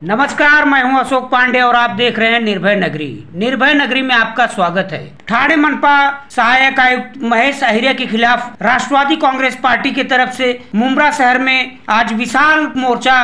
नमस्कार, मैं हूं अशोक पांडे और आप देख रहे हैं निर्भय नगरी। निर्भय नगरी में आपका स्वागत है। ठाणे मनपा सहायक आयुक्त महेश अहिरिया के खिलाफ राष्ट्रवादी कांग्रेस पार्टी की तरफ से मुंब्रा शहर में आज विशाल मोर्चा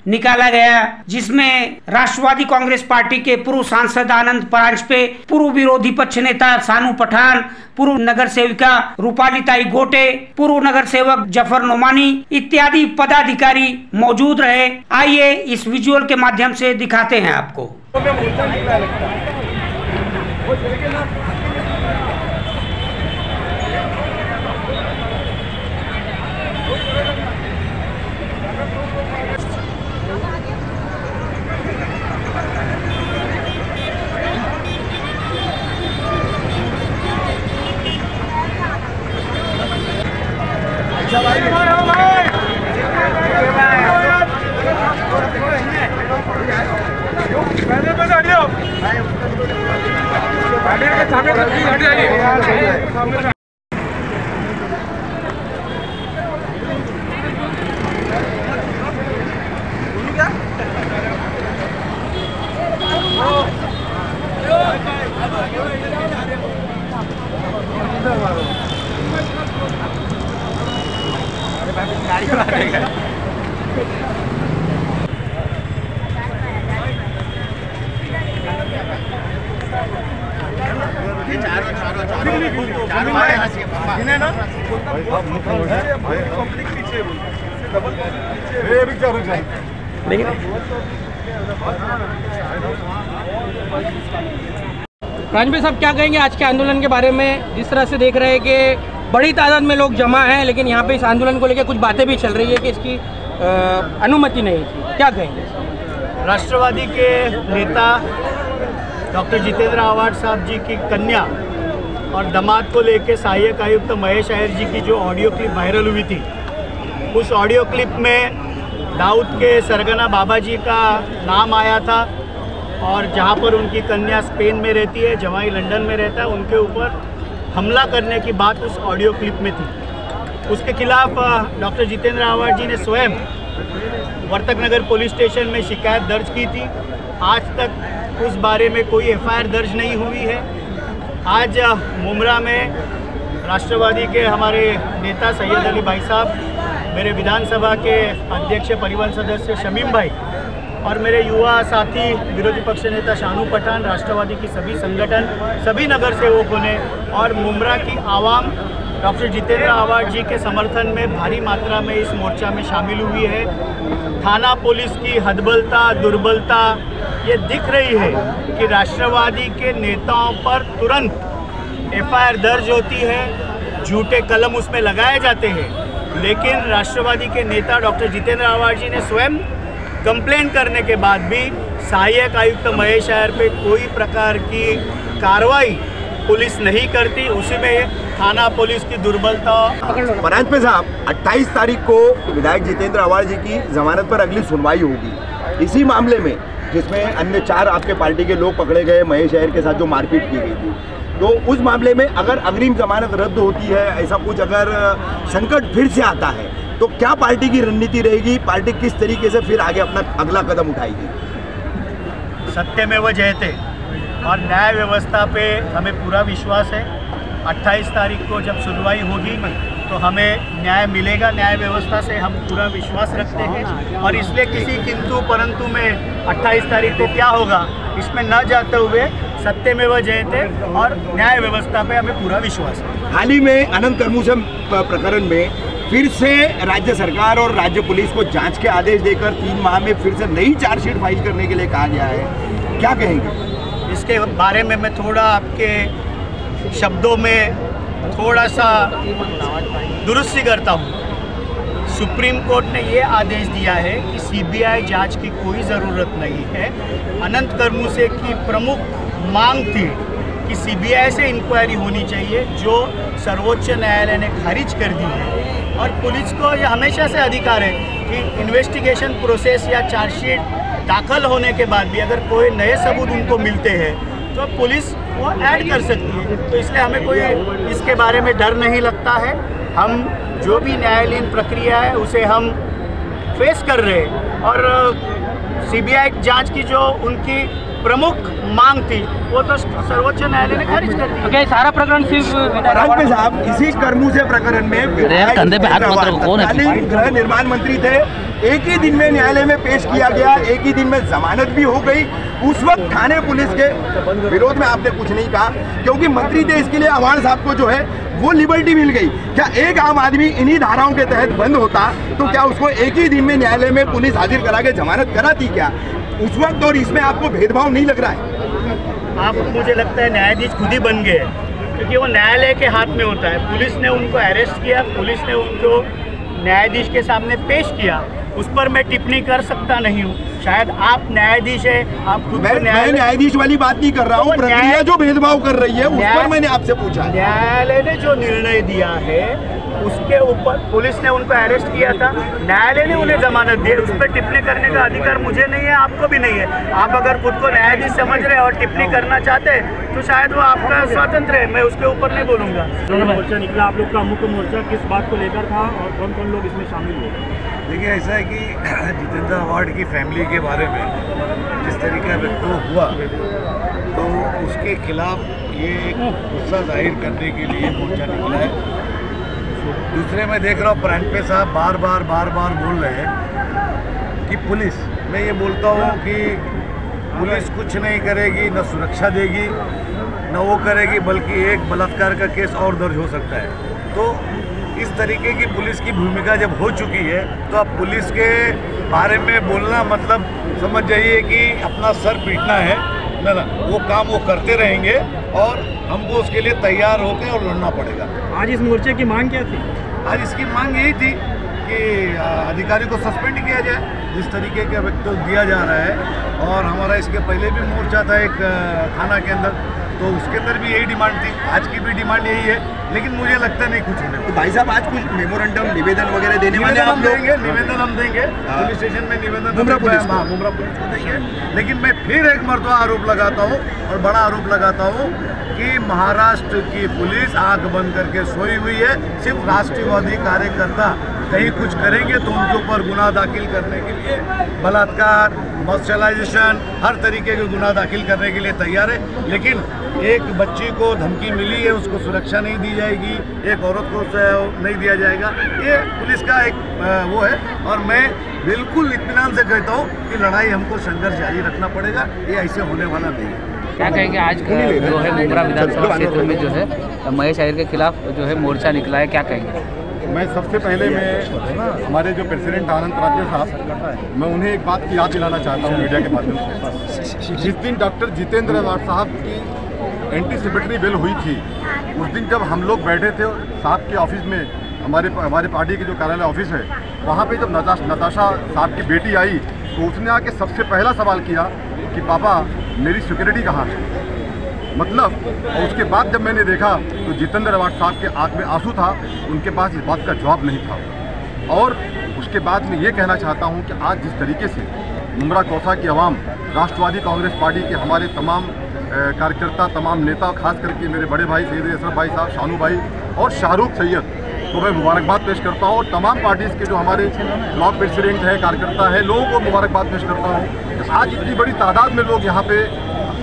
निकाला गया, जिसमें राष्ट्रवादी कांग्रेस पार्टी के पूर्व सांसद आनंद परांजपे, पूर्व विरोधी पक्ष नेता सानू पठान, पूर्व नगर सेविका रूपाली ताई गोटे, पूर्व नगर सेवक जफर नोमानी इत्यादि पदाधिकारी मौजूद रहे। आइए इस विजुअल के माध्यम से दिखाते हैं आपको। परांजपे साहब, क्या कहेंगे आज के आंदोलन के बारे में? जिस तरह से देख रहे हैं कि बड़ी तादाद में लोग जमा हैं, लेकिन यहाँ पे इस आंदोलन को लेकर कुछ बातें भी चल रही है कि इसकी अनुमति नहीं थी, क्या कहेंगे? राष्ट्रवादी के नेता डॉक्टर जितेंद्र आव्हाड साहब जी की कन्या और दामाद को लेकर सहायक आयुक्त महेश अहिर जी की जो ऑडियो क्लिप वायरल हुई थी, उस ऑडियो क्लिप में दाऊद के सरगना बाबा जी का नाम आया था और जहां पर उनकी कन्या स्पेन में रहती है, जवाई लंदन में रहता है, उनके ऊपर हमला करने की बात उस ऑडियो क्लिप में थी। उसके खिलाफ डॉक्टर जितेंद्र आव्हाड जी ने स्वयं वर्तक नगर पुलिस स्टेशन में शिकायत दर्ज की थी। आज तक उस बारे में कोई एफआईआर दर्ज नहीं हुई है। आज मुंब्रा में राष्ट्रवादी के हमारे नेता सैयद अली भाई साहब, मेरे विधानसभा के अध्यक्ष परिवहन सदस्य शमीम भाई और मेरे युवा साथी विरोधी पक्ष नेता शानू पठान, राष्ट्रवादी की सभी संगठन, सभी नगर सेवकों ने और मुंब्रा की आवाम डॉक्टर जितेंद्र आव्हाड जी के समर्थन में भारी मात्रा में इस मोर्चा में शामिल हुई है। थाना पुलिस की हदबलता, दुर्बलता ये दिख रही है कि राष्ट्रवादी के नेताओं पर तुरंत एफआईआर दर्ज होती है, झूठे कलम उसमें लगाए जाते हैं, लेकिन राष्ट्रवादी के नेता डॉक्टर जितेंद्र आव्हाड जी ने स्वयं कंप्लेंट करने के बाद भी सहायक आयुक्त महेश अहिर पे कोई प्रकार की कार्रवाई पुलिस नहीं करती। उसी में थाना पुलिस की दुर्बलता। परांजपे साहब, 28 तारीख को विधायक जितेंद्र आव्हाड जी की जमानत पर अगली सुनवाई होगी। इसी मामले में जिसमें अन्य 4 आपके पार्टी के लोग पकड़े गए, महेश अहिर के साथ जो मारपीट की गई थी, तो उस मामले में अगर अग्रिम जमानत रद्द होती है, ऐसा कुछ अगर संकट फिर से आता है, तो क्या पार्टी की रणनीति रहेगी? पार्टी किस तरीके से फिर आगे अपना अगला कदम उठाएगी? सत्यमेव जयते और न्याय व्यवस्था पे हमें पूरा विश्वास है। 28 तारीख को जब सुनवाई होगी तो हमें न्याय मिलेगा। न्याय व्यवस्था से हम पूरा विश्वास रखते हैं और इसलिए किसी किंतु परंतु में 28 तारीख को क्या होगा इसमें न जाते हुए सत्यमेव जयते और न्याय व्यवस्था पे हमें पूरा विश्वास है। हाल ही में अनंत करमुसम प्रकरण में फिर से राज्य सरकार और राज्य पुलिस को जांच के आदेश देकर 3 माह में फिर से नई चार्जशीट फाइल करने के लिए कहा गया है, क्या कहेंगे? इसके बारे में मैं थोड़ा आपके शब्दों में थोड़ा सा दुरुस्ती करता हूँ। सुप्रीम कोर्ट ने ये आदेश दिया है कि सीबीआई जांच की कोई ज़रूरत नहीं है। अनंत करमुसे की प्रमुख मांग थी कि सीबीआई से इंक्वायरी होनी चाहिए, जो सर्वोच्च न्यायालय ने खारिज कर दी है। और पुलिस को ये हमेशा से अधिकार है कि इन्वेस्टिगेशन प्रोसेस या चार्जशीट दाखिल होने के बाद भी अगर कोई नए सबूत उनको मिलते हैं तो पुलिस वो ऐड कर सकती है। तो इसलिए हमें कोई इसके बारे में डर नहीं लगता है। हम जो भी न्यायालयीन प्रक्रिया है उसे हम फेस कर रहे हैं और सीबीआई जांच की जो उनकी प्रमुख मांग थी वो तो सर्वोच्च न्यायालय ने खारिज कर दी। क्या सारा प्रकरण सिर्फ साहब इसी कर्मू से प्रकरण में गृह निर्माण मंत्री थे, एक ही दिन में न्यायालय में पेश किया गया, एक ही दिन में जमानत भी हो गई। उस वक्त थाने पुलिस के विरोध में आपने कुछ नहीं कहा क्योंकि मंत्री थे, इसके लिए अवार्ड साहब को जो है वो लिबर्टी मिल गई। क्या एक आम आदमी इन्हीं धाराओं के तहत बंद होता तो क्या उसको एक ही दिन में न्यायालय में पुलिस हाजिर करा के जमानत कराती क्या उस वक्त? और इसमें आपको भेदभाव नहीं लग रहा है? आप मुझे लगता है न्यायाधीश खुद ही बन गए क्योंकि वो न्यायालय के हाथ में होता है। पुलिस ने उनको अरेस्ट किया, पुलिस ने उनको न्यायाधीश के सामने पेश किया, उस पर मैं टिप्पणी कर सकता नहीं हूँ। शायद आप न्यायाधीश है, आप खुद मैं न्यायाधीश वाली बात नहीं कर रहा हूँ, प्रक्रिया जो भेदभाव कर रही है उस पर मैंने आपसे पूछा। न्यायालय ने जो निर्णय दिया है उसके ऊपर पुलिस ने उनको अरेस्ट किया था, न्यायालय ने उन्हें जमानत दी, उस पर टिप्पणी करने का अधिकार मुझे नहीं है, आपको भी नहीं है। आप अगर खुद को न्यायाधीश समझ रहे हैं और टिप्पणी करना चाहते हैं तो शायद वो आपका स्वातंत्र है, मैं उसके ऊपर नहीं बोलूँगा। मोर्चा निकला, आप लोग का मुख्य मोर्चा किस बात को लेकर था और कौन कौन लोग इसमें शामिल हुए? देखिए, ऐसा है कि जितेंद्र अवार्ड की फैमिली के बारे में जिस तरीके का वक्तव्य हुआ तो उसके खिलाफ ये एक गुस्सा जाहिर करने के लिए मोर्चा निकला है। दूसरे मैं देख रहा हूँ प्राणपे साहब बार बार बोल रहे हैं कि पुलिस, मैं ये बोलता हूँ कि पुलिस कुछ नहीं करेगी, न सुरक्षा देगी न वो करेगी, बल्कि एक बलात्कार का केस और दर्ज हो सकता है। तो इस तरीके की पुलिस की भूमिका जब हो चुकी है तो अब पुलिस के बारे में बोलना मतलब समझ जाइए कि अपना सर पीटना है ना, वो काम वो करते रहेंगे और हमको उसके लिए तैयार होकर और लड़ना पड़ेगा। आज इस मोर्चे की मांग क्या थी? आज इसकी मांग यही थी कि अधिकारी को सस्पेंड किया जाए जिस तरीके का वक्तव्य दिया जा रहा है। और हमारा इसके पहले भी मोर्चा था एक थाना के अंदर, तो उसके अंदर भी यही डिमांड थी, आज की भी डिमांड यही है, लेकिन मुझे लगता नहीं कुछ होने। तो भाई साहब आज कुछ मेमोरेंडम निवेदन वगैरह देने वाले आप लोग? निवेदन हम देंगे पुलिस स्टेशन में, निवेदन मुमरा पुलिस को देंगे। लेकिन मैं फिर एक मरतबा आरोप लगाता हूँ और बड़ा आरोप लगाता हूँ कि महाराष्ट्र की पुलिस आंख बंद करके सोई हुई है। सिर्फ राष्ट्रवादी कार्यकर्ता कहीं कुछ करेंगे तो उनके ऊपर गुनाह दाखिल करने के लिए, बलात्कार, मॉर्शलाइजेशन, हर तरीके के गुनाह दाखिल करने के लिए तैयार है। लेकिन एक बच्ची को धमकी मिली है, उसको सुरक्षा नहीं दी जाएगी, एक औरत को नहीं दिया जाएगा, ये पुलिस का एक वो है। और मैं बिल्कुल इत्मीनान से कहता हूँ कि लड़ाई हमको संघर्ष जारी रखना पड़ेगा, ये ऐसे होने वाला नहीं है। क्या कहेंगे आज का जो है मुमरा विधानसभा क्षेत्र में जो है महेश अय्यर के खिलाफ जो है मोर्चा निकला है, क्या कहेंगे? मैं सबसे पहले हमारे जो प्रेसिडेंट आनंद राजे साहब, मैं उन्हें एक बात की याद दिलाना चाहता हूँ मीडिया के माध्यम से। जिस दिन डॉक्टर जितेंद्र अवार्ड साहब की एंटीसिपेटरी बिल हुई थी, उस दिन जब हम लोग बैठे थे साहब के ऑफिस में, हमारे पार्टी के जो कार्यालय ऑफिस है वहाँ पे जब नताशा साहब की बेटी आई तो उसने आके सबसे पहला सवाल किया कि पापा मेरी सिक्योरिटी कहाँ है, मतलब। और उसके बाद जब मैंने देखा तो जितेंद्र अवार्ड साहब के आँख में आंसू था, उनके पास इस बात का जवाब नहीं था। और उसके बाद मैं ये कहना चाहता हूँ कि आज जिस तरीके से मुमरा कौसा की आवाम राष्ट्रवादी कांग्रेस पार्टी के हमारे तमाम कार्यकर्ता, तमाम नेता, खास करके मेरे बड़े भाई सैयद अशरफ भाई साहब, शानू भाई और शाहरुख सैयद को मैं मुबारकबाद पेश करता हूँ। और तमाम पार्टीज़ के जो हमारे ब्लॉक प्रेसिडेंट हैं, कार्यकर्ता हैं, लोगों को मुबारकबाद पेश करता हूँ। आज इतनी बड़ी तादाद में लोग यहाँ पे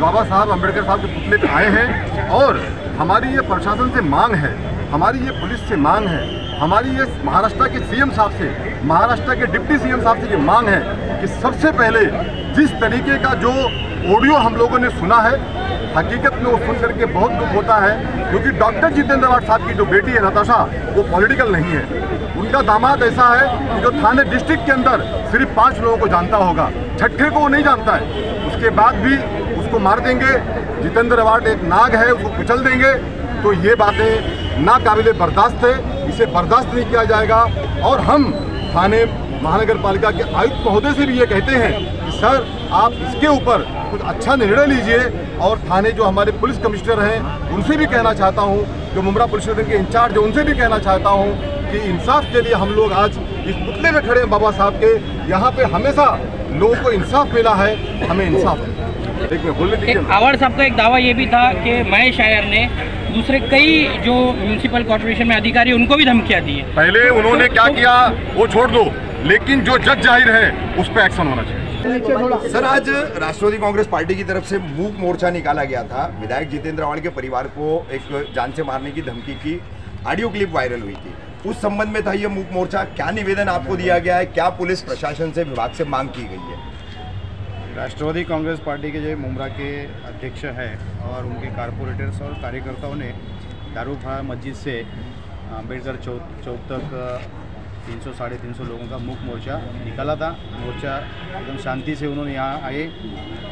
बाबा साहब अम्बेडकर साहब के पुतले पे आए हैं। और हमारी ये प्रशासन से मांग है, हमारी ये पुलिस से मांग है, हमारी ये महाराष्ट्र के सीएम साहब से, महाराष्ट्र के डिप्टी सीएम साहब से ये मांग है कि सबसे पहले जिस तरीके का जो ऑडियो हम लोगों ने सुना है, हकीकत में वो सुन करके बहुत दुख होता है, क्योंकि डॉक्टर जितेंद्र अवार्ड साहब की जो बेटी है नताशा, वो पॉलिटिकल नहीं है। उनका दामाद ऐसा है कि जो थाने डिस्ट्रिक्ट के अंदर सिर्फ 5 लोगों को जानता होगा, छठे को वो नहीं जानता है। उसके बाद भी उसको मार देंगे, जितेंद्र अवार्ड एक नाग है, उसको कुचल देंगे। तो ये बातें नाकाबिले बर्दाश्त है, इसे बर्दाश्त नहीं किया जाएगा। और हम थाने महानगर पालिका के आयुक्त महोदय से भी ये कहते हैं कि सर आप इसके ऊपर कुछ अच्छा निर्णय लीजिए। और थाने जो हमारे पुलिस कमिश्नर हैं उनसे भी कहना चाहता हूँ, जो मुमरा पुलिस स्टेशन के इंचार्ज है उनसे भी कहना चाहता हूँ कि इंसाफ के लिए हम लोग आज इस पुतले में खड़े हैं बाबा साहब के। यहाँ पे हमेशा लोगों को इंसाफ मिला है, हमें इंसाफ अवार्ड साहब का एक दावा ये भी था कि महेश अय्यर ने दूसरे कई जो म्यूनिसिपल कॉर्पोरेशन में अधिकारी उनको भी धमकियां दी है। पहले उन्होंने क्या किया वो छोड़ दो, लेकिन जो जग जाहिर है उस पर एक्शन होना चाहिए। सर, आज राष्ट्रवादी कांग्रेस पार्टी की तरफ से मूक मोर्चा निकाला गया था। विधायक जितेंद्र आव्हाड के परिवार को एक जान से मारने की धमकी की ऑडियो क्लिप वायरल हुई थी। उस संबंध में था ये मूक मोर्चा। क्या निवेदन आपको दिया गया है? क्या पुलिस प्रशासन से, विभाग से मांग की गई है? राष्ट्रवादी कांग्रेस पार्टी के जो मुमरा के अध्यक्ष हैं और उनके कारपोरेटर्स और कार्यकर्ताओं ने दारूखाना मस्जिद से अम्बेडकर चौक तक 300-350 लोगों का मुख्य मोर्चा निकाला था। मोर्चा एकदम शांति से उन्होंने यहाँ आए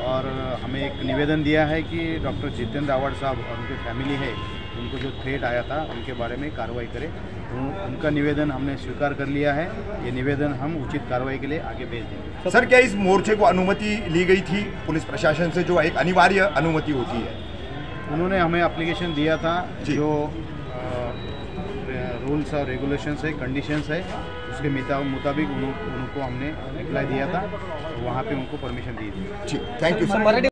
और हमें एक निवेदन दिया है कि डॉक्टर जितेंद्र आव्हाड साहब और उनकी फैमिली है, उनको जो थ्रेट आया था उनके बारे में कार्रवाई करें। उनका निवेदन हमने स्वीकार कर लिया है। ये निवेदन हम उचित कार्रवाई के लिए आगे भेज देंगे। सर, क्या इस मोर्चे को अनुमति ली गई थी पुलिस प्रशासन से, जो एक अनिवार्य अनुमति होती है? उन्होंने हमें एप्लीकेशन दिया था, जो रूल्स और रेगुलेशंस है, कंडीशंस है, उसके मुताबिक उनको हमने रिप्लाई दिया था। वहाँ पे उनको परमिशन दी थी। ठीक, थैंक यू सर।